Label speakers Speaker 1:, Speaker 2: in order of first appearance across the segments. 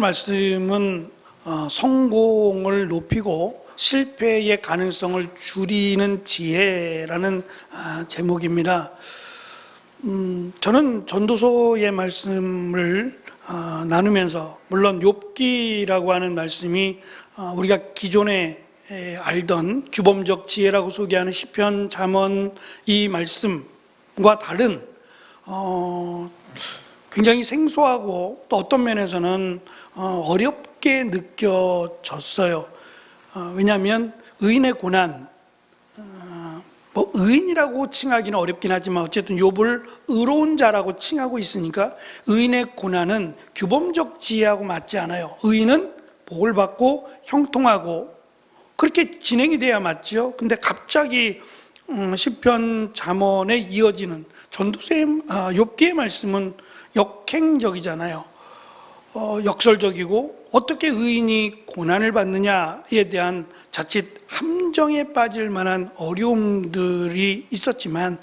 Speaker 1: 말씀은 성공을 높이고 실패의 가능성을 줄이는 지혜라는 제목입니다. 저는 전도서의 말씀을 나누면서 물론 욥기라고 하는 말씀이 우리가 기존에 알던 규범적 지혜라고 소개하는 시편, 잠언 이 말씀과 다른 굉장히 생소하고 또 어떤 면에서는 어렵게 느껴졌어요. 왜냐하면 의인의 고난, 의인이라고 칭하기는 어렵긴 하지만 어쨌든 욥을 의로운 자라고 칭하고 있으니까 의인의 고난은 규범적 지혜하고 맞지 않아요. 의인은 복을 받고 형통하고 그렇게 진행이 돼야 맞죠. 근데 갑자기 시편 잠언에 이어지는 전도서의 욥기의 말씀은 역행적이잖아요. 역설적이고 어떻게 의인이 고난을 받느냐에 대한 자칫 함정에 빠질 만한 어려움들이 있었지만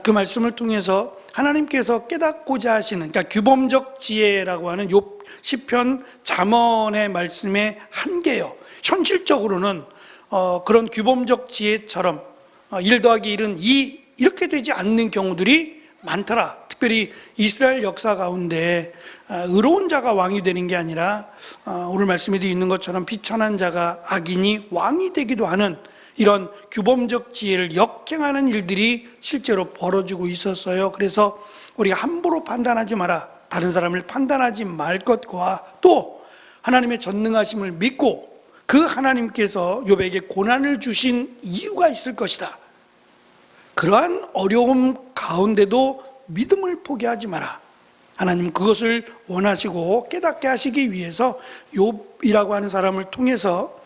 Speaker 1: 그 말씀을 통해서 하나님께서 깨닫고자 하시는, 그러니까 규범적 지혜라고 하는 욥 시편 잠언의 말씀의 한계요. 현실적으로는 그런 규범적 지혜처럼 1 더하기 1은 2 이렇게 되지 않는 경우들이 많더라. 특별히 이스라엘 역사 가운데 의로운 자가 왕이 되는 게 아니라 오늘 말씀에도 있는 것처럼 비천한 자가 악인이 왕이 되기도 하는 이런 규범적 지혜를 역행하는 일들이 실제로 벌어지고 있었어요. 그래서 우리가 함부로 판단하지 마라. 다른 사람을 판단하지 말 것과 또 하나님의 전능하심을 믿고 그 하나님께서 욥에게 고난을 주신 이유가 있을 것이다. 그러한 어려움 가운데도 믿음을 포기하지 마라. 하나님 그것을 원하시고 깨닫게 하시기 위해서 욥이라고 하는 사람을 통해서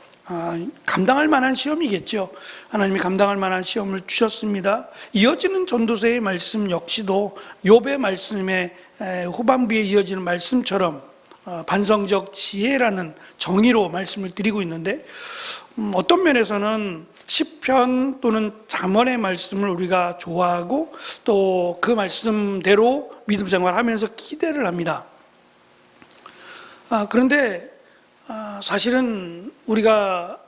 Speaker 1: 감당할 만한 시험이겠죠. 하나님이 감당할 만한 시험을 주셨습니다. 이어지는 전도서의 말씀 역시도 욥의 말씀의 후반부에 이어지는 말씀처럼 반성적 지혜라는 정의로 말씀을 드리고 있는데 어떤 면에서는 시편 또는 잠언의 말씀을 우리가 좋아하고 또 그 말씀대로 믿음 생활하면서 기대를 합니다. 그런데 사실은 우리가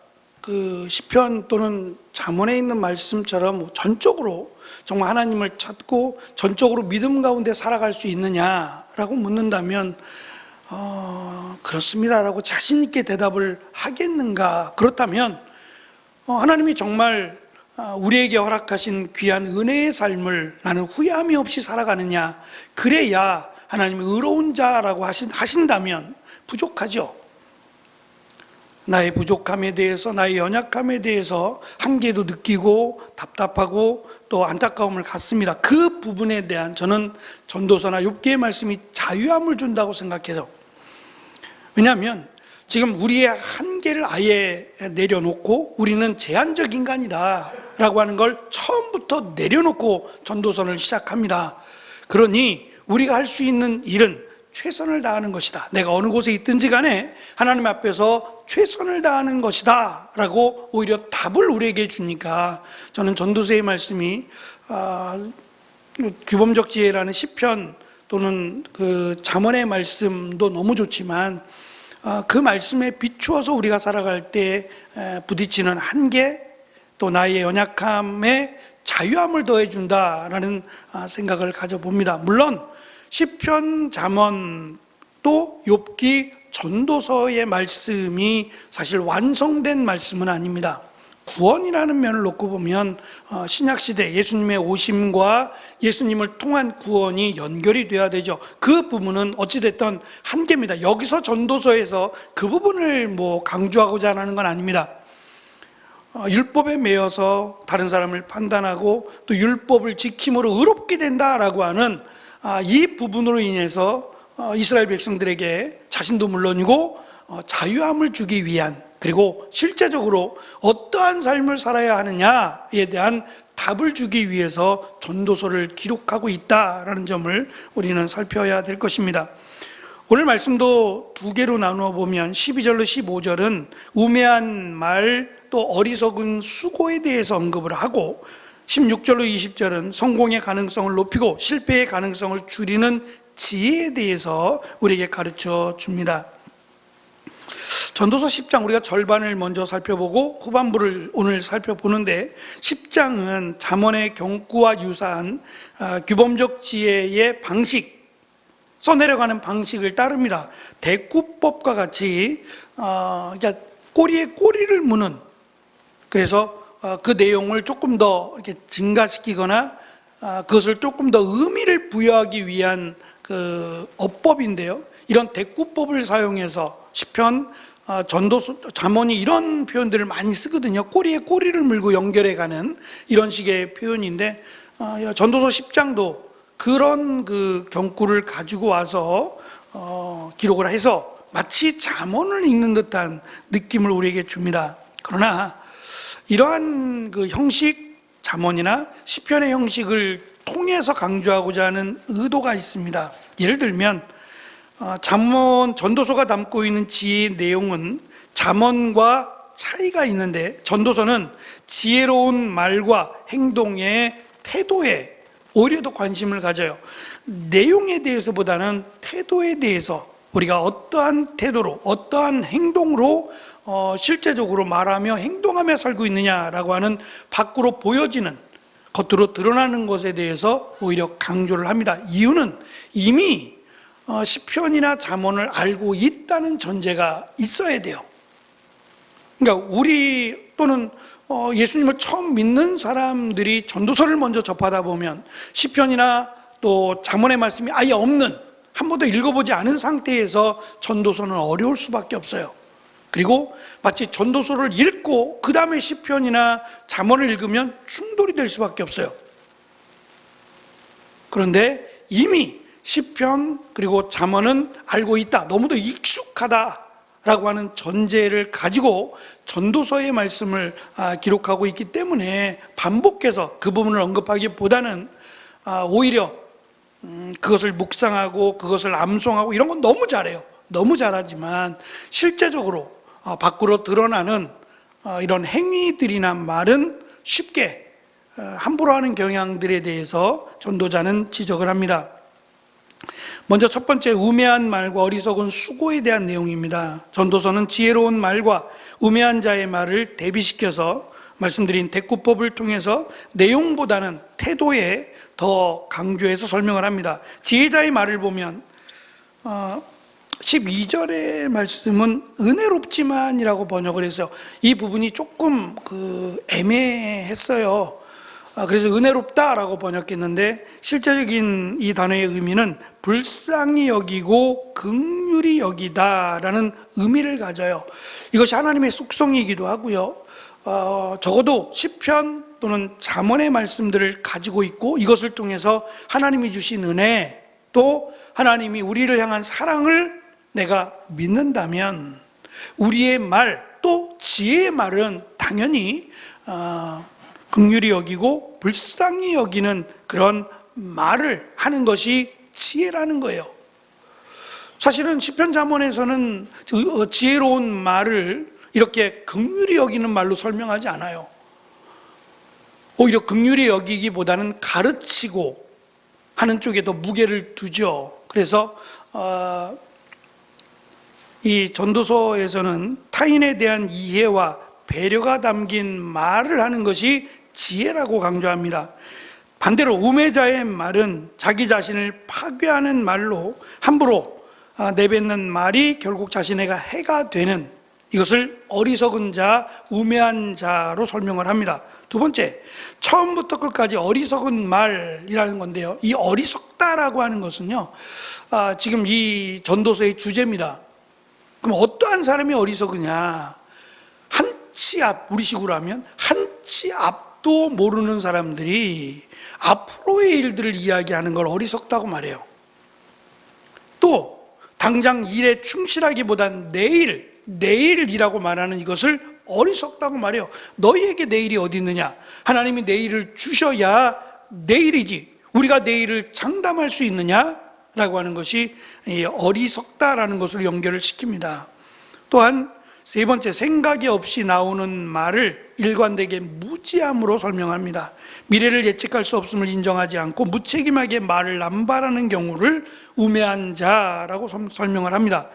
Speaker 1: 그 시편 또는 잠언에 있는 말씀처럼 전적으로 정말 하나님을 찾고 전적으로 믿음 가운데 살아갈 수 있느냐라고 묻는다면 그렇습니다라고 자신 있게 대답을 하겠는가? 그렇다면 하나님이 정말 우리에게 허락하신 귀한 은혜의 삶을 나는 후회함이 없이 살아가느냐, 그래야 하나님이 의로운 자라고 하신다면 부족하죠. 나의 부족함에 대해서, 나의 연약함에 대해서 한계도 느끼고 답답하고 또 안타까움을 갖습니다. 그 부분에 대한 저는 전도서나 욥기의 말씀이 자유함을 준다고 생각해서, 왜냐하면 지금 우리의 한계를 아예 내려놓고 우리는 제한적 인간이다 라고 하는 걸 처음부터 내려놓고 전도서를 시작합니다. 그러니 우리가 할 수 있는 일은 최선을 다하는 것이다. 내가 어느 곳에 있든지 간에 하나님 앞에서 최선을 다하는 것이다 라고 오히려 답을 우리에게 주니까 저는 전도서의 말씀이 규범적 지혜라는 시편 또는 그 잠언의 말씀도 너무 좋지만 그 말씀에 비추어서 우리가 살아갈 때 부딪히는 한계 또 나의 연약함에 자유함을 더해준다라는 생각을 가져봅니다. 물론 시편, 잠언 또 욥기, 전도서의 말씀이 사실 완성된 말씀은 아닙니다. 구원이라는 면을 놓고 보면 신약시대 예수님의 오심과 예수님을 통한 구원이 연결이 돼야 되죠. 그 부분은 어찌됐든 한계입니다. 여기서 전도서에서 그 부분을 강조하고자 하는 건 아닙니다. 율법에 매여서 다른 사람을 판단하고 또 율법을 지킴으로 의롭게 된다라고 하는 이 부분으로 인해서 이스라엘 백성들에게 자신도 물론이고 자유함을 주기 위한, 그리고 실제적으로 어떠한 삶을 살아야 하느냐에 대한 답을 주기 위해서 전도서를 기록하고 있다라는 점을 우리는 살펴야 될 것입니다. 오늘 말씀도 두 개로 나누어 보면 12절로 15절은 우매한 말 또 어리석은 수고에 대해서 언급을 하고 16절로 20절은 성공의 가능성을 높이고 실패의 가능성을 줄이는 지혜에 대해서 우리에게 가르쳐 줍니다. 전도서 10장 우리가 절반을 먼저 살펴보고 후반부를 오늘 살펴보는데, 10장은 잠언의 경구와 유사한 규범적 지혜의 방식, 써내려가는 방식을 따릅니다. 대꾸법과 같이 꼬리에 꼬리를 무는, 그래서 그 내용을 조금 더 이렇게 증가시키거나 그것을 조금 더 의미를 부여하기 위한 그 어법인데요. 이런 대꾸법을 사용해서 시편, 전도서, 잠언이 이런 표현들을 많이 쓰거든요. 꼬리에 꼬리를 물고 연결해가는 이런 식의 표현인데, 전도서 10장도 그런 그 경구를 가지고 와서 기록을 해서 마치 잠언을 읽는 듯한 느낌을 우리에게 줍니다. 그러나 이러한 그 형식, 잠언이나 시편의 형식을 통해서 강조하고자 하는 의도가 있습니다. 예를 들면 잠언, 전도서가 담고 있는 지혜의 내용은 잠언과 차이가 있는데, 전도서는 지혜로운 말과 행동의 태도에 오히려 더 관심을 가져요. 내용에 대해서보다는 태도에 대해서, 우리가 어떠한 태도로, 어떠한 행동으로 실제적으로 말하며 행동하며 살고 있느냐라고 하는 밖으로 보여지는, 겉으로 드러나는 것에 대해서 오히려 강조를 합니다. 이유는 이미 시편이나 잠언을 알고 있다는 전제가 있어야 돼요. 그러니까 우리 또는 예수님을 처음 믿는 사람들이 전도서를 먼저 접하다 보면 시편이나 또 잠언의 말씀이 아예 없는, 한 번도 읽어보지 않은 상태에서 전도서는 어려울 수밖에 없어요. 그리고 마치 전도서를 읽고 그 다음에 시편이나 잠언을 읽으면 충돌이 될 수밖에 없어요. 그런데 이미 시편 그리고 잠언은 알고 있다, 너무도 익숙하다라고 하는 전제를 가지고 전도서의 말씀을 기록하고 있기 때문에 반복해서 그 부분을 언급하기보다는 오히려 그것을 묵상하고 그것을 암송하고 이런 건 너무 잘해요. 너무 잘하지만 실제적으로 밖으로 드러나는 이런 행위들이나 말은 쉽게 함부로 하는 경향들에 대해서 전도자는 지적을 합니다. 먼저 첫 번째, 우매한 말과 어리석은 수고에 대한 내용입니다. 전도서는 지혜로운 말과 우매한 자의 말을 대비시켜서 말씀드린 대꾸법을 통해서 내용보다는 태도에 더 강조해서 설명을 합니다. 지혜자의 말을 보면 12절의 말씀은 은혜롭지만이라고 번역을 했어요. 이 부분이 조금 애매했어요. 그래서 은혜롭다라고 번역했는데, 실제적인 이 단어의 의미는 불쌍히 여기고 긍휼히 여기다라는 의미를 가져요. 이것이 하나님의 속성이기도 하고요. 적어도 시편 또는 잠언의 말씀들을 가지고 있고, 이것을 통해서 하나님이 주신 은혜, 또 하나님이 우리를 향한 사랑을 내가 믿는다면 우리의 말, 또 지혜의 말은 당연히 긍휼히 여기고 불쌍히 여기는 그런 말을 하는 것이 지혜라는 거예요. 사실은 시편 잠언에서는 지혜로운 말을 이렇게 긍휼히 여기는 말로 설명하지 않아요. 오히려 긍휼히 여기기보다는 가르치고 하는 쪽에 더 무게를 두죠. 그래서 이 전도서에서는 타인에 대한 이해와 배려가 담긴 말을 하는 것이 지혜라고 강조합니다. 반대로 우매자의 말은 자기 자신을 파괴하는 말로 함부로 내뱉는 말이 결국 자신에게 해가 되는, 이것을 어리석은 자, 우매한 자로 설명을 합니다. 두 번째, 처음부터 끝까지 어리석은 말이라는 건데요, 이 어리석다라고 하는 것은요, 지금 이 전도서의 주제입니다. 그럼 어떠한 사람이 어리석으냐? 한치 앞, 우리식으로 하면 한치 앞도 모르는 사람들이 앞으로의 일들을 이야기하는 걸 어리석다고 말해요. 또 당장 일에 충실하기보단 내일이라고 말하는 이것을 어리석다고 말해요. 너희에게 내일이 어디 있느냐? 하나님이 내일을 주셔야 내일이지, 우리가 내일을 장담할 수 있느냐? 라고 하는 것이 어리석다라는 것을 연결을 시킵니다. 또한 세 번째, 생각이 없이 나오는 말을 일관되게 무지함으로 설명합니다. 미래를 예측할 수 없음을 인정하지 않고 무책임하게 말을 남발하는 경우를 우매한 자라고 설명을 합니다.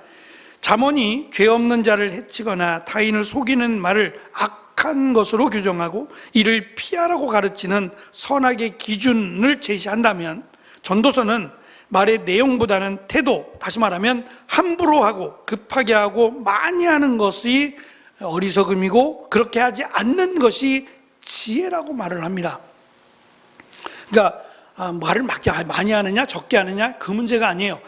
Speaker 1: 잠언이 죄 없는 자를 해치거나 타인을 속이는 말을 악한 것으로 규정하고 이를 피하라고 가르치는 선악의 기준을 제시한다면, 전도서는 말의 내용보다는 태도, 다시 말하면 함부로 하고 급하게 하고 많이 하는 것이 어리석음이고 그렇게 하지 않는 것이 지혜라고 말을 합니다. 그러니까 말을 많이 하느냐 적게 하느냐 그 문제가 아니에요.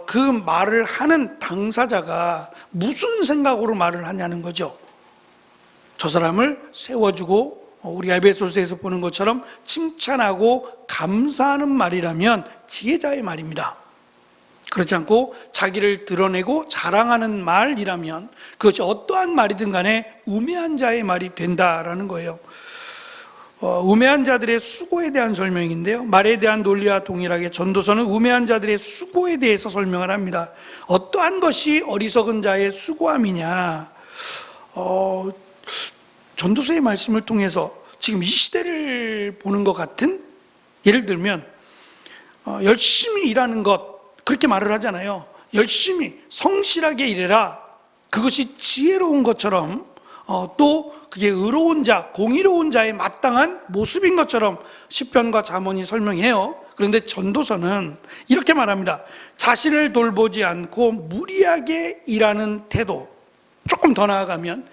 Speaker 1: 그 말을 하는 당사자가 무슨 생각으로 말을 하냐는 거죠. 저 사람을 세워주고 우리가 에베소서에서 보는 것처럼 칭찬하고 감사하는 말이라면 지혜자의 말입니다. 그렇지 않고 자기를 드러내고 자랑하는 말이라면 그것이 어떠한 말이든 간에 우매한 자의 말이 된다라는 거예요. 우매한 자들의 수고에 대한 설명인데요, 말에 대한 논리와 동일하게 전도서는 우매한 자들의 수고에 대해서 설명을 합니다. 어떠한 것이 어리석은 자의 수고함이냐, 전도서의 말씀을 통해서 지금 이 시대를 보는 것 같은, 예를 들면 열심히 일하는 것, 그렇게 말을 하잖아요. 열심히 성실하게 일해라, 그것이 지혜로운 것처럼, 또 그게 의로운 자, 공의로운 자의 마땅한 모습인 것처럼 시편과 잠언이 설명해요. 그런데 전도서는 이렇게 말합니다. 자신을 돌보지 않고 무리하게 일하는 태도, 조금 더 나아가면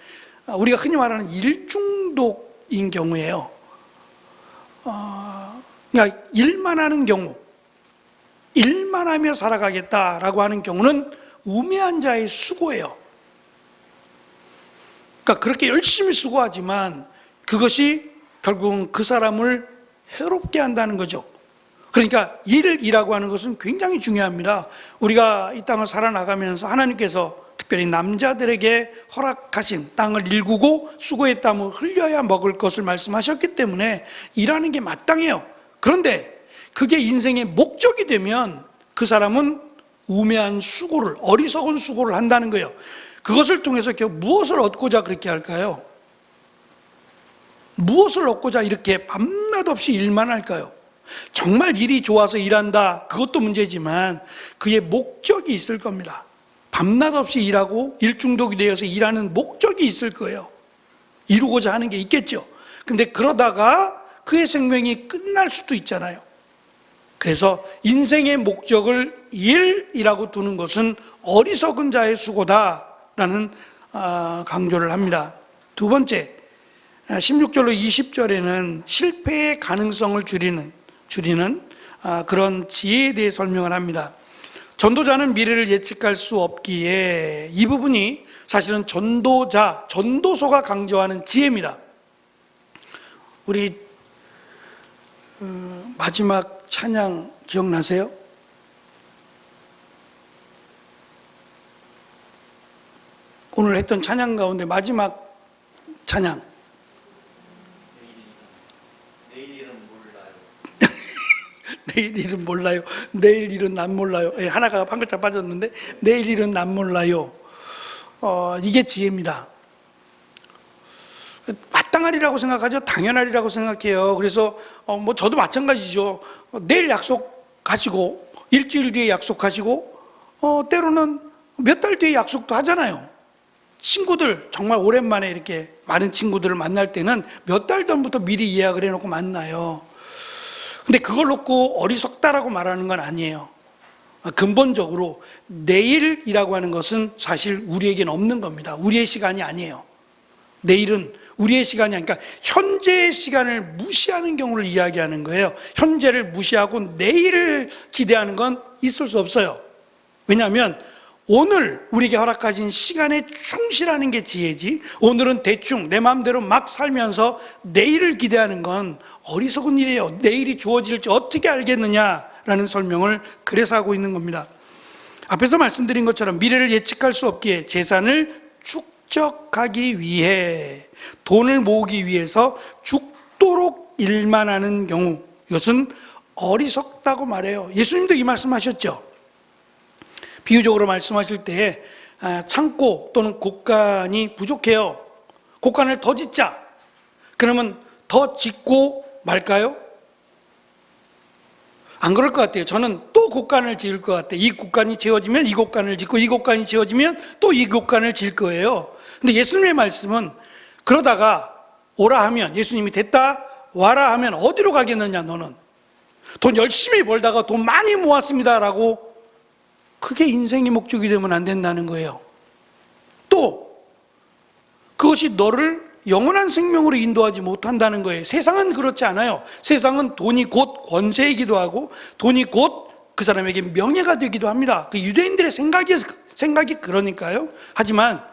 Speaker 1: 우리가 흔히 말하는 일중독인 경우예요. 그러니까 일만 하는 경우, 일만 하며 살아가겠다라고 하는 경우는 우매한 자의 수고예요. 그러니까 그렇게 열심히 수고하지만 그것이 결국은 그 사람을 해롭게 한다는 거죠. 그러니까 일이라고 하는 것은 굉장히 중요합니다. 우리가 이 땅을 살아나가면서 하나님께서 특별히 남자들에게 허락하신 땅을 일구고 수고의 땀을 흘려야 먹을 것을 말씀하셨기 때문에 일하는 게 마땅해요. 그런데 그게 인생의 목적이 되면 그 사람은 우매한 수고를, 어리석은 수고를 한다는 거예요. 그것을 통해서 무엇을 얻고자 그렇게 할까요? 무엇을 얻고자 이렇게 밤낮 없이 일만 할까요? 정말 일이 좋아서 일한다, 그것도 문제지만 그의 목적이 있을 겁니다. 밤낮 없이 일하고 일중독이 되어서 일하는 목적이 있을 거예요. 이루고자 하는 게 있겠죠. 근데 그러다가 그의 생명이 끝날 수도 있잖아요. 그래서 인생의 목적을 일이라고 두는 것은 어리석은 자의 수고다라는 강조를 합니다. 두 번째, 16절로 20절에는 실패의 가능성을 줄이는 그런 지혜에 대해 설명을 합니다. 전도자는 미래를 예측할 수 없기에 이 부분이 사실은 전도서가 강조하는 지혜입니다. 우리 마지막 찬양 기억나세요? 오늘 했던 찬양 가운데 마지막 찬양,
Speaker 2: 내일 일은 몰라요.
Speaker 1: 내일 일은 몰라요. 내일 일은 난 몰라요. 하나가 한 글자 빠졌는데 내일 일은 난 몰라요. 이게 지혜입니다. 마땅하리라고 생각하죠. 당연하리라고 생각해요. 그래서 저도 마찬가지죠. 내일 약속하시고 일주일 뒤에 약속하시고 때로는 몇 달 뒤에 약속도 하잖아요. 친구들 정말 오랜만에 이렇게 많은 친구들을 만날 때는 몇 달 전부터 미리 예약을 해놓고 만나요. 근데 그걸 놓고 어리석다라고 말하는 건 아니에요. 근본적으로 내일이라고 하는 것은 사실 우리에게는 없는 겁니다. 우리의 시간이 아니에요. 내일은 우리의 시간이 아니니까 현재의 시간을 무시하는 경우를 이야기하는 거예요. 현재를 무시하고 내일을 기대하는 건 있을 수 없어요. 왜냐하면 오늘 우리에게 허락하신 시간에 충실하는 게 지혜지, 오늘은 대충 내 마음대로 막 살면서 내일을 기대하는 건 어리석은 일이에요. 내일이 주어질지 어떻게 알겠느냐라는 설명을 그래서 하고 있는 겁니다. 앞에서 말씀드린 것처럼 미래를 예측할 수 없기에 재산을 축적하기 위해, 돈을 모으기 위해서 죽도록 일만 하는 경우, 이것은 어리석다고 말해요. 예수님도 이 말씀하셨죠. 비유적으로 말씀하실 때 창고 또는 곳간이 부족해요. 곳간을 더 짓자. 그러면 더 짓고 말까요? 안 그럴 것 같아요. 저는 또 곳간을 지을 것 같아. 이 곳간이 채워지면 이 곳간을 짓고 이 곳간이 채워지면 또 이 곳간을 지을 거예요. 근데 예수님의 말씀은 그러다가 오라 하면, 예수님이 됐다 와라 하면 어디로 가겠느냐 너는. 돈 열심히 벌다가 돈 많이 모았습니다라고, 그게 인생의 목적이 되면 안 된다는 거예요. 또 그것이 너를 영원한 생명으로 인도하지 못한다는 거예요. 세상은 그렇지 않아요. 세상은 돈이 곧 권세이기도 하고 돈이 곧 그 사람에게 명예가 되기도 합니다. 그 유대인들의 생각이 그러니까요. 하지만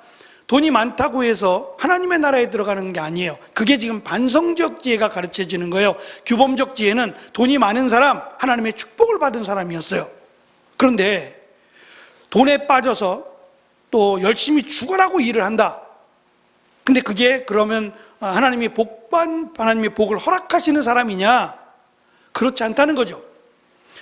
Speaker 1: 돈이 많다고 해서 하나님의 나라에 들어가는 게 아니에요. 그게 지금 반성적 지혜가 가르쳐지는 거예요. 규범적 지혜는 돈이 많은 사람, 하나님의 축복을 받은 사람이었어요. 그런데 돈에 빠져서 또 열심히 죽어라고 일을 한다. 근데 그게 그러면 하나님의 복을 허락하시는 사람이냐? 그렇지 않다는 거죠.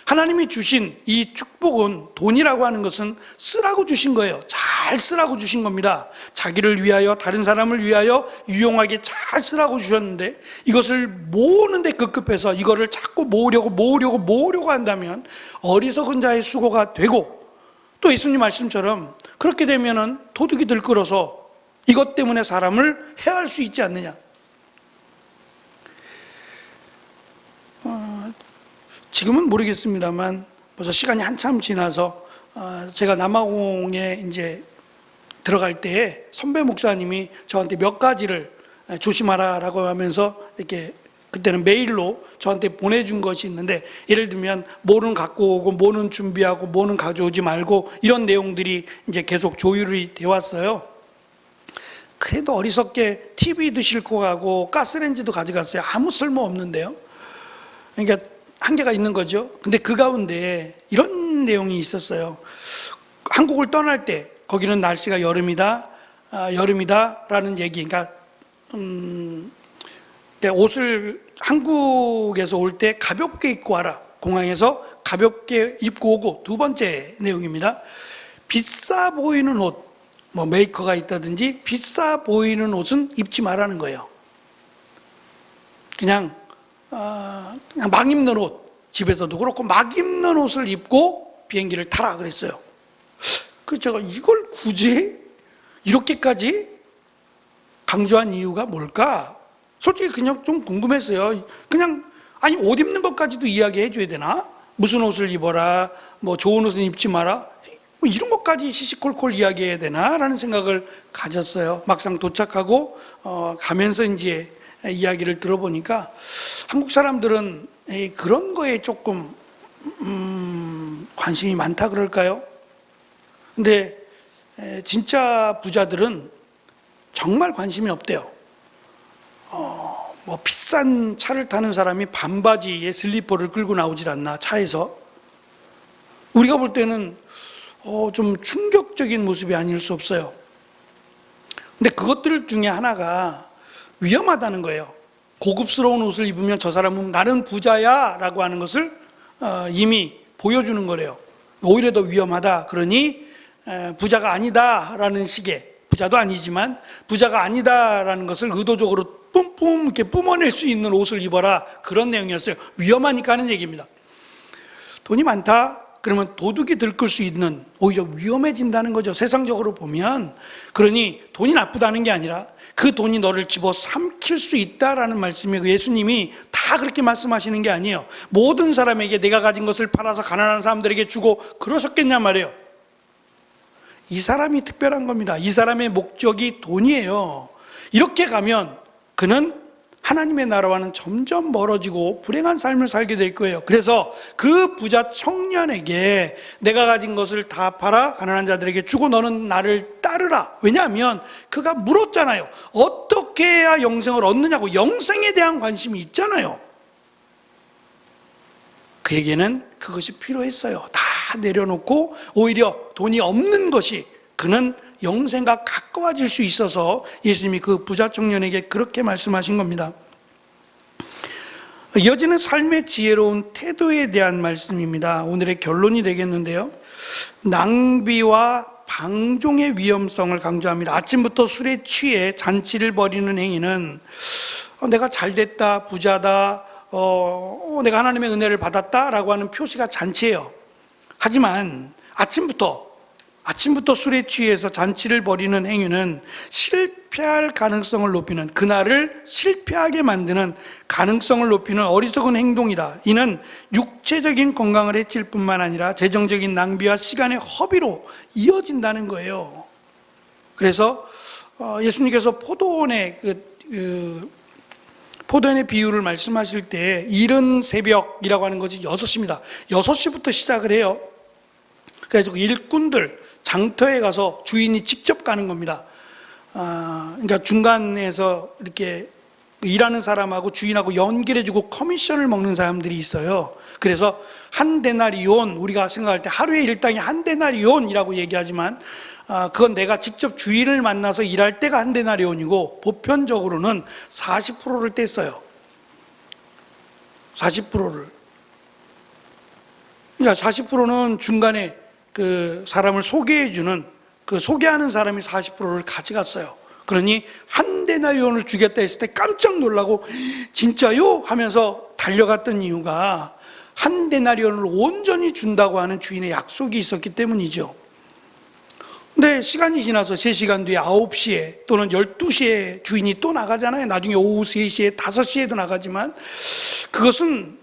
Speaker 1: 하나님이 주신 이 축복은, 돈이라고 하는 것은 쓰라고 주신 거예요. 잘 쓰라고 주신 겁니다. 자기를 위하여, 다른 사람을 위하여 유용하게 잘 쓰라고 주셨는데, 이것을 모으는데 급급해서 이거를 자꾸 모으려고 한다면 어리석은 자의 수고가 되고, 또 예수님 말씀처럼 그렇게 되면은 도둑이 들끓어서 이것 때문에 사람을 해할 수 있지 않느냐. 지금은 모르겠습니다만 벌써 시간이 한참 지나서 제가 남아공에 이제 들어갈 때에 선배 목사님이 저한테 몇 가지를 조심하라라고 하면서 이렇게 그때는 메일로 저한테 보내준 것이 있는데, 예를 들면 뭐는 갖고 오고 뭐는 준비하고 뭐는 가져오지 말고 이런 내용들이 이제 계속 조율이 되어 왔어요. 그래도 어리석게 TV도 싣고 가고 가스레인지도 가져갔어요. 아무 쓸모 없는데요. 그러니까 한계가 있는 거죠. 근데 그 가운데 이런 내용이 있었어요. 한국을 떠날 때 거기는 날씨가 여름이다라는 얘기. 그러니까 옷을 한국에서 올 때 가볍게 입고 와라. 공항에서 가볍게 입고 오고. 두 번째 내용입니다. 비싸 보이는 옷, 뭐 메이커가 있다든지 비싸 보이는 옷은 입지 말라는 거예요. 그냥 막 입는 옷, 집에서도 그렇고 막 입는 옷을 입고 비행기를 타라 그랬어요. 그래서 제가 이걸 굳이 이렇게까지 강조한 이유가 뭘까? 솔직히 그냥 좀 궁금했어요. 그냥 아니 옷 입는 것까지도 이야기해 줘야 되나? 무슨 옷을 입어라, 뭐 좋은 옷은 입지 마라, 뭐 이런 것까지 시시콜콜 이야기해야 되나? 라는 생각을 가졌어요. 막상 도착하고 가면서 이제 이야기를 들어보니까 한국 사람들은 그런 거에 조금 관심이 많다 그럴까요? 근데 진짜 부자들은 정말 관심이 없대요. 뭐 비싼 차를 타는 사람이 반바지에 슬리퍼를 끌고 나오질 않나, 차에서. 우리가 볼 때는 좀 충격적인 모습이 아닐 수 없어요. 근데 그것들 중에 하나가 위험하다는 거예요. 고급스러운 옷을 입으면 저 사람은 나는 부자야 라고 하는 것을 이미 보여주는 거래요. 오히려 더 위험하다. 그러니 부자가 아니다 라는 식의, 부자도 아니지만 부자가 아니다 라는 것을 의도적으로 뿜뿜 이렇게 뿜어낼 수 있는 옷을 입어라, 그런 내용이었어요. 위험하니까 하는 얘기입니다. 돈이 많다 그러면 도둑이 들끓 수 있는, 오히려 위험해진다는 거죠. 세상적으로 보면. 그러니 돈이 나쁘다는 게 아니라 그 돈이 너를 집어 삼킬 수 있다라는 말씀이고, 예수님이 다 그렇게 말씀하시는 게 아니에요. 모든 사람에게 내가 가진 것을 팔아서 가난한 사람들에게 주고 그러셨겠냐 말이에요. 이 사람이 특별한 겁니다. 이 사람의 목적이 돈이에요. 이렇게 가면 그는 하나님의 나라와는 점점 멀어지고 불행한 삶을 살게 될 거예요. 그래서 그 부자 청년에게 내가 가진 것을 다 팔아 가난한 자들에게 주고 너는 나를 따르라. 왜냐하면 그가 물었잖아요. 어떻게 해야 영생을 얻느냐고. 영생에 대한 관심이 있잖아요. 그에게는 그것이 필요했어요. 다 내려놓고 오히려 돈이 없는 것이, 그는 영생과 가까워질 수 있어서 예수님이 그 부자 청년에게 그렇게 말씀하신 겁니다. 이어지는 삶의 지혜로운 태도에 대한 말씀입니다. 오늘의 결론이 되겠는데요. 낭비와 방종의 위험성을 강조합니다. 아침부터 술에 취해 잔치를 벌이는 행위는 내가 잘됐다, 부자다, 내가 하나님의 은혜를 받았다라고 하는 표시가 잔치예요. 하지만 아침부터 술에 취해서 잔치를 벌이는 행위는 실패할 가능성을 높이는, 그날을 실패하게 만드는 가능성을 높이는 어리석은 행동이다. 이는 육체적인 건강을 해칠 뿐만 아니라 재정적인 낭비와 시간의 허비로 이어진다는 거예요. 그래서 예수님께서 포도원의 포도원의 비유를 말씀하실 때 이른 새벽이라고 하는 것이 6시입니다. 6시부터 시작을 해요. 그래서 일꾼들, 장터에 가서 주인이 직접 가는 겁니다. 그러니까 중간에서 이렇게 일하는 사람하고 주인하고 연결해주고 커미션을 먹는 사람들이 있어요. 그래서 한 데나리온, 우리가 생각할 때 하루의 일당이 한 데나리온이라고 얘기하지만 그건 내가 직접 주인을 만나서 일할 때가 한 데나리온이고 보편적으로는 40%를 뗐어요. 40%를. 그러니까 40%는 중간에 그 사람을 소개해주는, 그 소개하는 사람이 40%를 가져갔어요. 그러니 한 데나리온을 주겠다 했을 때 깜짝 놀라고 진짜요? 하면서 달려갔던 이유가 한 데나리온을 온전히 준다고 하는 주인의 약속이 있었기 때문이죠. 근데 시간이 지나서 3시간 뒤에 9시에 또는 12시에 주인이 또 나가잖아요. 나중에 오후 3시에 5시에도 나가지만 그것은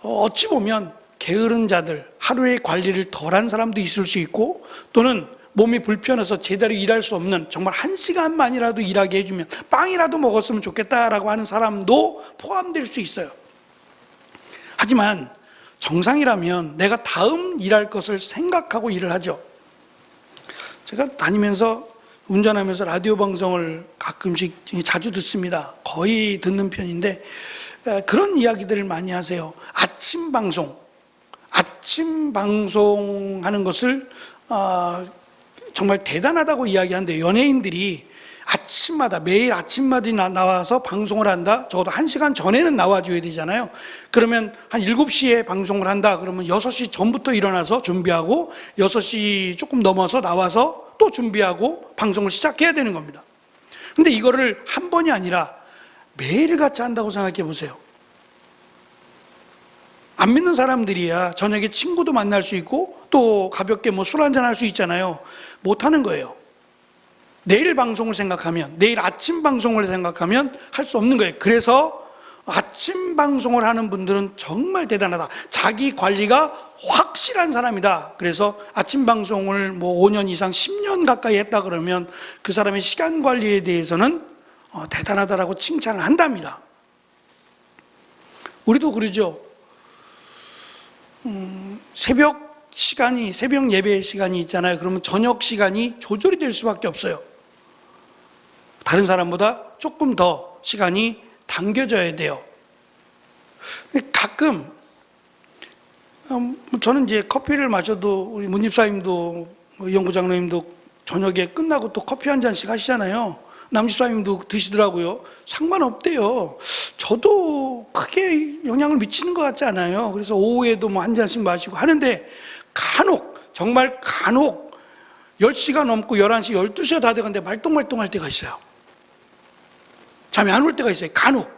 Speaker 1: 어찌 보면 게으른 자들, 하루의 관리를 덜한 사람도 있을 수 있고 또는 몸이 불편해서 제대로 일할 수 없는, 정말 1시간만이라도 일하게 해주면 빵이라도 먹었으면 좋겠다라고 하는 사람도 포함될 수 있어요. 하지만 정상이라면 내가 다음 일할 것을 생각하고 일을 하죠. 제가 다니면서 운전하면서 라디오 방송을 가끔씩 자주 듣습니다. 거의 듣는 편인데 그런 이야기들을 많이 하세요. 아침 방송하는 것을 정말 대단하다고 이야기하는데, 연예인들이 매일 아침마다 나와서 방송을 한다. 적어도 1시간 전에는 나와줘야 되잖아요. 그러면 한 7시에 방송을 한다. 그러면 6시 전부터 일어나서 준비하고 6시 조금 넘어서 나와서 또 준비하고 방송을 시작해야 되는 겁니다. 근데 이거를 한 번이 아니라 매일같이 한다고 생각해 보세요. 안 믿는 사람들이야 저녁에 친구도 만날 수 있고 또 가볍게 술 한잔 할 수 있잖아요. 못 하는 거예요. 내일 방송을 생각하면, 내일 아침 방송을 생각하면 할 수 없는 거예요. 그래서 아침 방송을 하는 분들은 정말 대단하다. 자기 관리가 확실한 사람이다. 그래서 아침 방송을 5년 이상 10년 가까이 했다 그러면 그 사람의 시간 관리에 대해서는 대단하다라고 칭찬을 한답니다. 우리도 그러죠. 새벽 예배 시간이 있잖아요. 그러면 저녁 시간이 조절이 될 수밖에 없어요. 다른 사람보다 조금 더 시간이 당겨져야 돼요. 가끔 저는 이제 커피를 마셔도 우리 문집사님도 연구장로님도 저녁에 끝나고 또 커피 한 잔씩 하시잖아요. 남집사님도 드시더라고요. 상관없대요. 저도 크게 영향을 미치는 것 같지 않아요. 그래서 오후에도 한 잔씩 마시고 하는데 정말 간혹 10시가 넘고 11시, 12시가 다 돼가는데 말똥말똥할 때가 있어요. 잠이 안 올 때가 있어요. 간혹.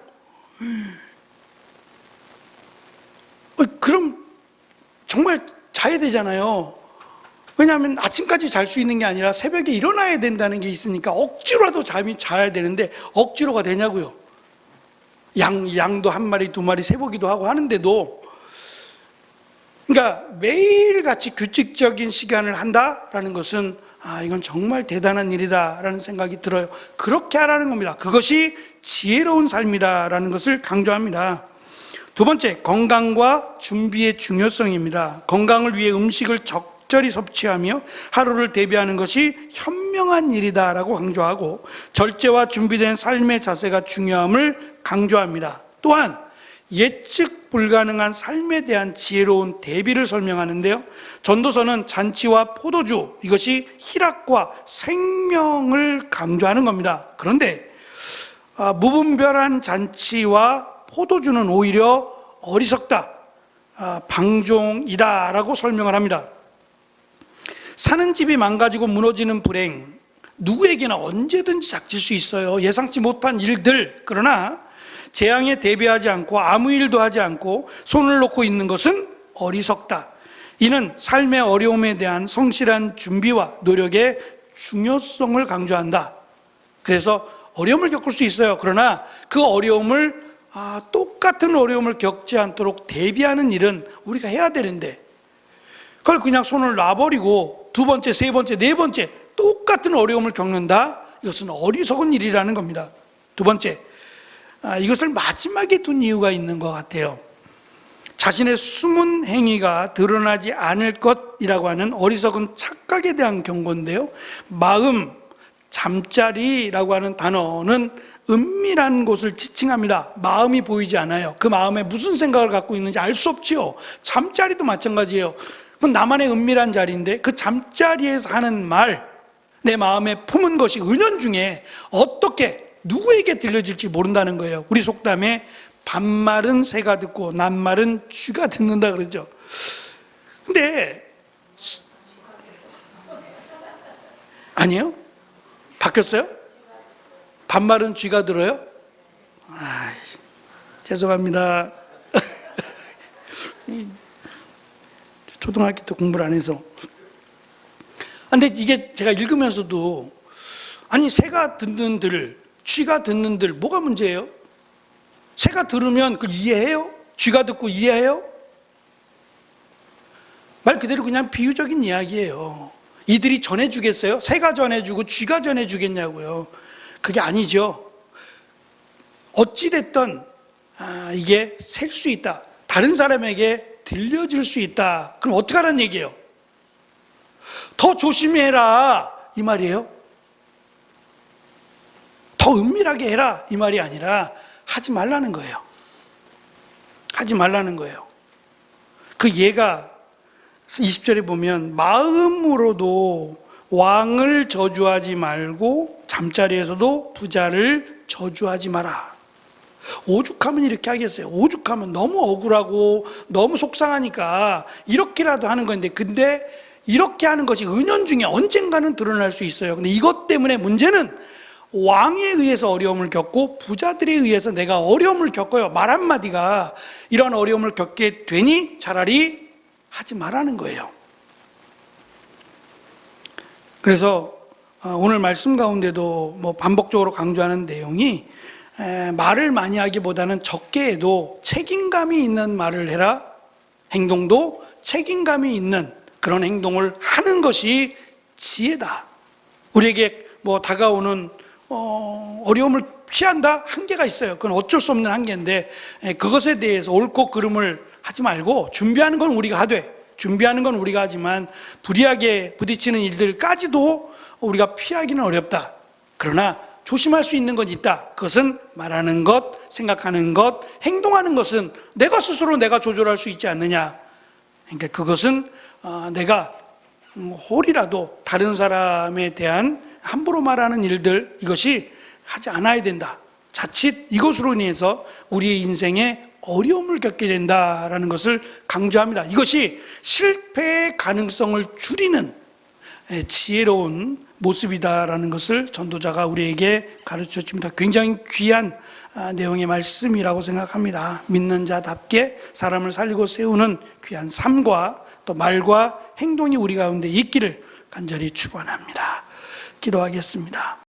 Speaker 1: 그럼 정말 자야 되잖아요. 왜냐하면 아침까지 잘 수 있는 게 아니라 새벽에 일어나야 된다는 게 있으니까 억지로라도 자야 되는데 억지로가 되냐고요. 양도 1마리, 2마리 세보기도 하고 하는데도, 그러니까 매일같이 규칙적인 시간을 한다라는 것은 이건 정말 대단한 일이다라는 생각이 들어요. 그렇게 하라는 겁니다. 그것이 지혜로운 삶이다라는 것을 강조합니다. 두 번째, 건강과 준비의 중요성입니다. 건강을 위해 음식을 적절히 섭취하며 하루를 대비하는 것이 현명한 일이다라고 강조하고, 절제와 준비된 삶의 자세가 중요함을 강조합니다. 또한 예측 불가능한 삶에 대한 지혜로운 대비를 설명하는데요, 전도서는 잔치와 포도주, 이것이 희락과 생명을 강조하는 겁니다. 그런데 무분별한 잔치와 포도주는 오히려 어리석다, 방종이다라고 설명을 합니다. 사는 집이 망가지고 무너지는 불행, 누구에게나 언제든지 닥칠 수 있어요. 예상치 못한 일들. 그러나 재앙에 대비하지 않고 아무 일도 하지 않고 손을 놓고 있는 것은 어리석다. 이는 삶의 어려움에 대한 성실한 준비와 노력의 중요성을 강조한다. 그래서 어려움을 겪을 수 있어요. 그러나 그 어려움을 똑같은 어려움을 겪지 않도록 대비하는 일은 우리가 해야 되는데, 그걸 그냥 손을 놔버리고 두 번째, 세 번째, 네 번째 똑같은 어려움을 겪는다. 이것은 어리석은 일이라는 겁니다. 두 번째, 이것을 마지막에 둔 이유가 있는 것 같아요. 자신의 숨은 행위가 드러나지 않을 것이라고 하는 어리석은 착각에 대한 경고인데요. 마음, 잠자리라고 하는 단어는 은밀한 곳을 지칭합니다. 마음이 보이지 않아요. 그 마음에 무슨 생각을 갖고 있는지 알 수 없지요. 잠자리도 마찬가지예요. 그건 나만의 은밀한 자리인데 그 잠자리에서 하는 말, 내 마음에 품은 것이 은연중에 어떻게 누구에게 들려질지 모른다는 거예요. 우리 속담에 반말은 새가 듣고 낱말은 쥐가 듣는다 그러죠. 근데 아니에요? 바뀌었어요? 반말은 쥐가 들어요? 죄송합니다. 초등학교 때 공부를 안 해서. 근데 이게 제가 읽으면서도, 아니 새가 듣는 들, 쥐가 듣는 들 뭐가 문제예요? 새가 들으면 그걸 이해해요? 쥐가 듣고 이해해요? 말 그대로 그냥 비유적인 이야기예요. 이들이 전해주겠어요? 새가 전해주고 쥐가 전해주겠냐고요. 그게 아니죠. 어찌됐든 이게 셀 수 있다. 다른 사람에게 들려질 수 있다. 그럼 어떻게 하라는 얘기예요? 더 조심해라 이 말이에요. 더 은밀하게 해라 이 말이 아니라 하지 말라는 거예요. 하지 말라는 거예요. 그 예가 20절에 보면 마음으로도 왕을 저주하지 말고 잠자리에서도 부자를 저주하지 마라. 오죽하면 이렇게 하겠어요. 오죽하면 너무 억울하고 너무 속상하니까 이렇게라도 하는 건데, 근데 이렇게 하는 것이 은연중에 언젠가는 드러날 수 있어요. 근데 이것 때문에 문제는 왕에 의해서 어려움을 겪고 부자들에 의해서 내가 어려움을 겪어요. 말 한마디가 이런 어려움을 겪게 되니 차라리 하지 말라는 거예요. 그래서 오늘 말씀 가운데도 반복적으로 강조하는 내용이 말을 많이 하기보다는 적게 해도 책임감이 있는 말을 해라. 행동도 책임감이 있는 그런 행동을 하는 것이 지혜다. 우리에게 다가오는 어려움을 피한다? 한계가 있어요. 그건 어쩔 수 없는 한계인데 그것에 대해서 옳고 그름을 하지 말고 준비하는 건 우리가 하되, 준비하는 건 우리가 하지만 불의하게 부딪히는 일들까지도 우리가 피하기는 어렵다. 그러나 조심할 수 있는 건 있다. 그것은 말하는 것, 생각하는 것, 행동하는 것은 내가 스스로 내가 조절할 수 있지 않느냐. 그러니까 그것은 내가 홀이라도 다른 사람에 대한 함부로 말하는 일들, 이것이 하지 않아야 된다. 자칫 이것으로 인해서 우리의 인생에 어려움을 겪게 된다라는 것을 강조합니다. 이것이 실패의 가능성을 줄이는 지혜로운 모습이다라는 것을 전도자가 우리에게 가르쳐 줍니다. 굉장히 귀한 내용의 말씀이라고 생각합니다. 믿는 자답게 사람을 살리고 세우는 귀한 삶과 또 말과 행동이 우리 가운데 있기를 간절히 축원합니다. 기도하겠습니다.